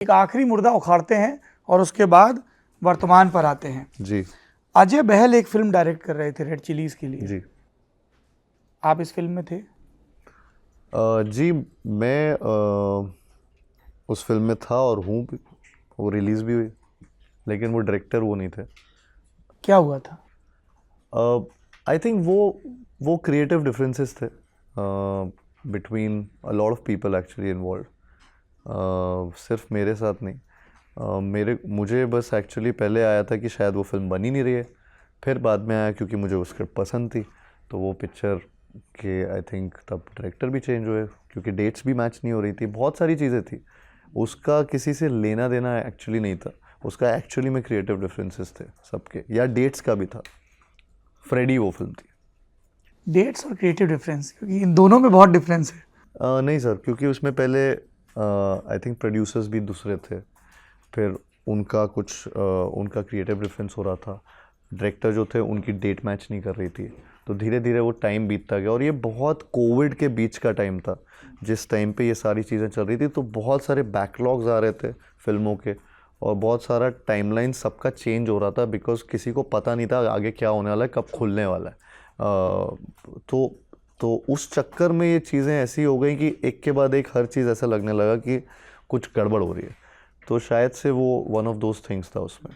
एक आखिरी मुर्दा उखाड़ते हैं और उसके बाद वर्तमान पर आते हैं। जी अजय बहल एक फिल्म डायरेक्ट कर रहे थे रेड चिलीज के लिए। जी आप इस फिल्म में थे? जी मैं उस फिल्म में था और हूँ भी। वो रिलीज़ भी हुई, लेकिन वो डायरेक्टर वो नहीं थे। क्या हुआ था? आई थिंक वो क्रिएटिव डिफरेंसेस थे between a lot of people actually involve. सिर्फ मेरे साथ नहीं। मुझे बस एक्चुअली पहले आया था कि शायद वो फिल्म बन ही नहीं रही है। फिर बाद में आया क्योंकि मुझे वो स्क्रिप्ट पसंद थी, तो वो पिक्चर के आई थिंक तब डायरेक्टर भी चेंज हुए क्योंकि डेट्स भी मैच नहीं हो रही थी, बहुत सारी चीज़ें थी। उसका किसी से लेना देना एक्चुअली नहीं था, उसका एक्चुअली में क्रिएटिव डिफरेंसेस थे सबके, या डेट्स का भी था। फ्रेडी वो फिल्म थी। डेट्स और क्रिएटिव डिफरेंस, क्योंकि इन दोनों में बहुत डिफरेंस है। नहीं सर, क्योंकि उसमें पहले आई थिंक प्रोड्यूसर्स भी दूसरे थे, फिर उनका क्रिएटिव डिफरेंस हो रहा था। डायरेक्टर जो थे उनकी डेट मैच नहीं कर रही थी, तो धीरे धीरे वो टाइम बीतता गया। और ये बहुत कोविड के बीच का टाइम था जिस टाइम पे ये सारी चीज़ें चल रही थी, तो बहुत सारे बैकलॉग्स आ रहे थे फिल्मों के, और बहुत सारा टाइमलाइन सबका चेंज हो रहा था बिकॉज किसी को पता नहीं था आगे क्या होने वाला है, कब खुलने वाला है। तो उस चक्कर में ये चीज़ें ऐसी हो गई कि एक के बाद एक हर चीज़ ऐसा लगने लगा कि कुछ गड़बड़ हो रही है। तो शायद से वो वन ऑफ दोज थिंग्स था उसमें।